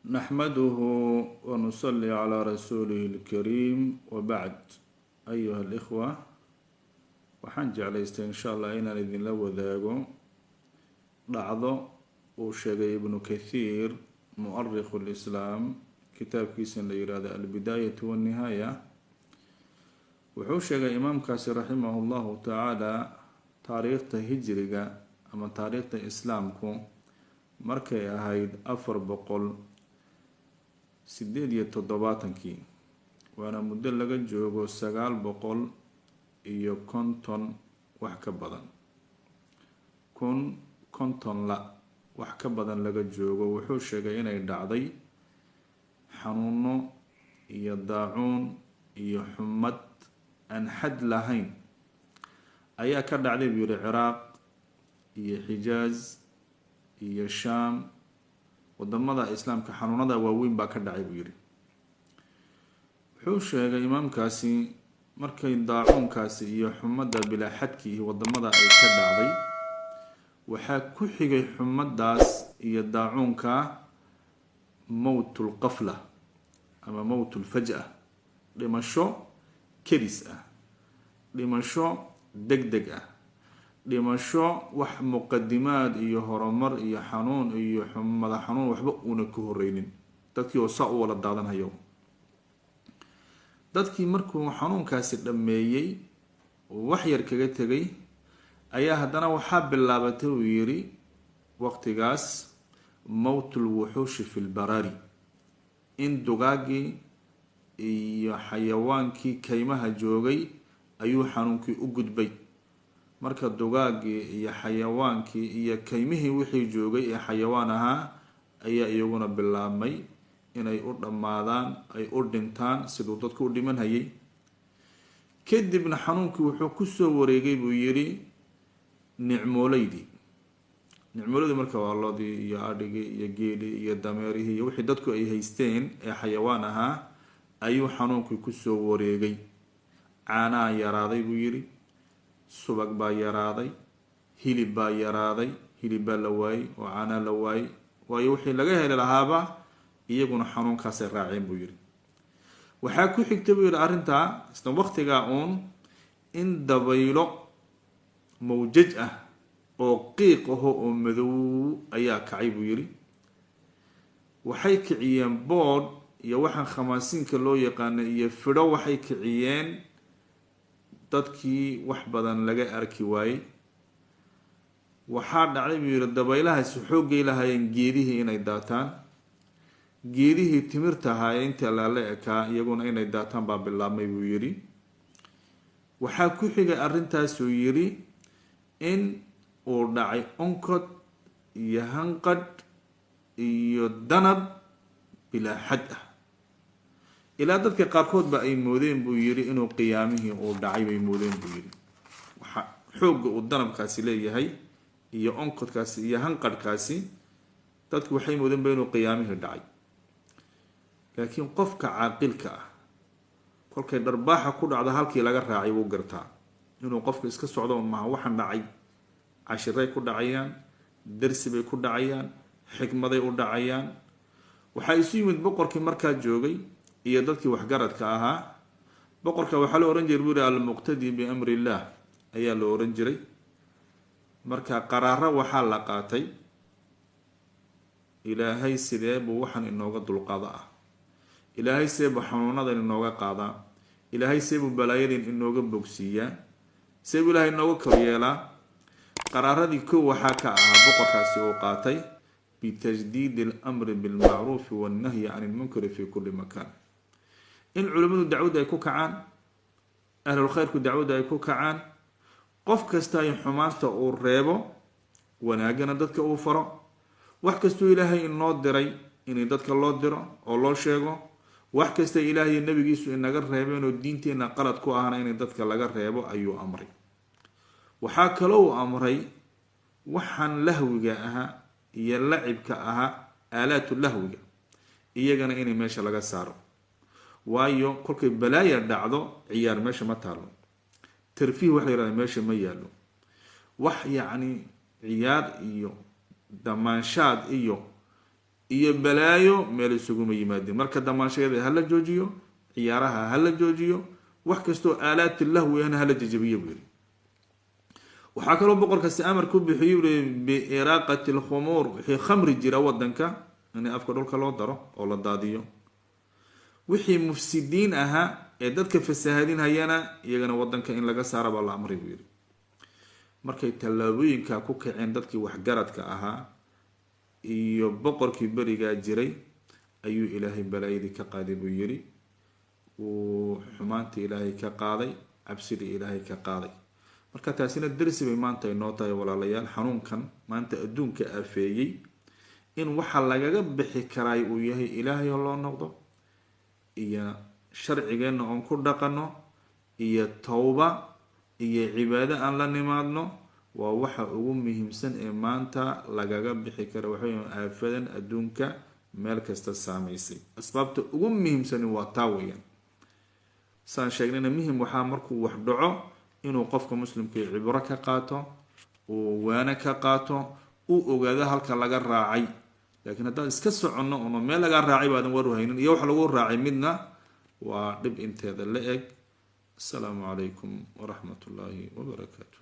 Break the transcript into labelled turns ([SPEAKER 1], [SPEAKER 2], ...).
[SPEAKER 1] نحمده ونصلي على رسوله الكريم وبعد أيها الإخوة waxaan jeclaystay insha allah inaan idinla wadaago dhacdo uu sheegay ibnu kathiir mu'arikhu lislaam kitaabkiisa la yiraahdo albidaayatu wannihaaya wuxuu sheegay imaamkaasi raximahu llahu tacaala taariikhta hijriga ama taariikhda islaamku markay ahayd 487 waana muddo laga joogo 950 wax ka badan 1050 la wax ka badan laga joogo wuxuu sheegay inay dhacday xanuuno iyo daacuun iyo xumad aan xad lahayn ayaa ka dhacday buu yiri ciraaq iyo xijaaz iyo shaam wadamada islaamka xanuunada waaweyn baa ka dhacay buu yiri wuxuu sheegay imaamkaasi markay daacuunkaasi iyo xumada bilaa xadkii wadamada ay ka dhacday waxaa ku xigay xumadaas iyo daacuunka mowtul qafla ama mowtul faj'a dhimasho kedis ah dhimasho degdeg ah dhimasho wax muqadimaad iyo horumar iyo xanuun iyo madax xanuun waxba una ka horeynin dadkii oo saa u wala daadanhayo dadkii markuu xanuunkaasi dhammeeyey oo wax yar kaga tegay ayaa haddana waxaa bilaabatay uu yiri waqtigaas mowtul wuxuushi fi lbaraari in dugaagii iyo xayawaankii kaymaha joogay ayuu xanuunkii u gudbay marka dugaagii iyo xayawaankii iyo kaymihii wixii joogay ee xayawaan ahaa ayaa iyaguna bilaabmay inay u dhammaadaan ay u dhintaan siduu dadku u dhimanhayay kadibna xanuunkii wuxuu kusoo wareegay buu yiri nicmooleydii marka waa loodii iyo adhigii iyo geelii iyo dameerihii iyo wixii dadku ay haysteen ee xayawaan ahaa ayuu xanuunkii kusoo wareegay caanaa yaraaday buu yiri subag baa yaraaday hilib baa yaraaday hilib baa la waayey oo caanaa la waayey waayo wixii laga heli lahaaba iyaguna xanuunkaasay raaceen buu yiri waxaa ku xigta buu yiri arrintaa isla waqtigaa uun in dabaylo mawjaj ah oo qiiq aho oo madow ayaa kacay buu yiri waxay kiciyeen boodh iyo waxaan khamaasiinka loo yaqaano iyo fidho waxay kiciyeen dadkii wax badan laga arki waayey waxaa dhacday buu yiri dabaylahaasi xoogay lahaayeen geedihii inay daataan geedihii timirta ahaa inta laala ekaa iyaguna inay daataan baa bilaabmay buu yiri waxaa ku xigay arrintaasuu yiri in uu dhacay onkod iyo hanqadh iyo danab bilaa xad ah ilaa dadka qaarkoodba ay moodeen buu yiri inuu qiyaamihii uu dhacay bay moodeen buu yiri waxa xoogga uu danabkaasi leeyahay iyo onkodkaasi iyo hanqadhkaasi dadku waxay moodeen ba inuu qiyaamihii dhacay laakiin qofka caaqilka ah kolkay dharbaaxa ku dhacdo halkii laga raacay wuu gartaa inuu qofka iska socdo maaha waxaan dhacay cashiray ku dhacayaan darsi bay ku dhacayaan xikmaday u dhacayaan waxaa isu yimid boqorkii markaa joogay iyo dadkii waxgaradka ahaa boqorka waxaa la ohan jiray buu yiri almuqtadi biamri illah ayaa la ohan jiray marka qaraaro waxaa la qaatay ilaahay sidee buu waxaan inooga dulqaada ah ilaahay sidee buu xanuunadan inooga qaadaa ilaahay sidee buu balaayadan inooga bogsiiyaa sidee buu ilaahay inooga koryeelaa qaraaradii kow waxaa ka ahaa boqorkaasi uu qaatay bitajdiidi alamri bilmacruufi wannahyi can ilmunkari fi kulli makaan in culimmadu dacwadda ay ku kacaan ahlulkhayrku dacwadda ay ku kacaan qof kasta in xumaanta uu reebo wanaagana dadka uu faro wax kastuu ilaahay inoo diray in dadka loo diro oo loo sheego wax kasta ilaahay nabigiisu inaga reebo inuu diinteena qalad ku ahna in dadka laga reebo ayuu amray waxaa kaloo uu amray waxaan lahwiga ahaa iyo lacibka ahaa aalaatu lahwiga iyagana inay meesha laga saaro waayo kolkay balaaya dhacdo ciyaar meesha ma taalo tarfiih wax la yiraahdo meesha ma yaalo wax yacni ciyaar iyo damaanshaad iyo iyo balaayo meel isuguma yimaadeen. marka damaashadeeda hala joojiyo, ciyaaraha hala joojiyo, wax kastoo aalaati lahwi ahna hala jajabiyo buu yidhi. waxaa kaloo boqorkaasi amar ku bixiyo ui biiraaqati lkhumuur, wixii khamri jira wadanka in afka dhulka loo daro oo la daadiyo. wixii mufsidiin ahaa ee dadka fasaahadinhayana iyagana wadanka in laga saara baa la amray buu yidhi. markay tallaabooyinka ku kaceen dadkii waxgaradka ahaa iyo boqorkii berigaa jiray ayuu ilaahay balaayadii ka qaaday buu yidhi. uu xumaantii ilaahay ka qaaday, cabsidii ilaahay ka qaaday. marka taasina darsi bay maanta inoo tahay walaalayaal. xanuunkan maanta adduunka aafeeyey in waxa lagaga bixi karaay uu yahay ilaahay oo loo noqdo iyo sharcigeenna oon ku dhaqano iyo towba iyo cibaado aan la nimaadno. waa waxa ugu muhiimsan ee maanta lagaga bixi kara waxaweya aafadan adduunka meel kasta saamaysay. asbaabta ugu muhiimsani waa taa weyaan. saan sheegnayna muhim waxaa markuu wax dhaco inuu qofka muslimka cibro ka qaato, uu waana ka qaato, uu ogaado halka laga raacay. laakiin haddaan iska soconno ono meel laga raacay baadan war haynin iyo wax lagu raacay midna waa dhib inteeda la eg. asalaamu calaykum waraxmat ullaahi wabarakaatu.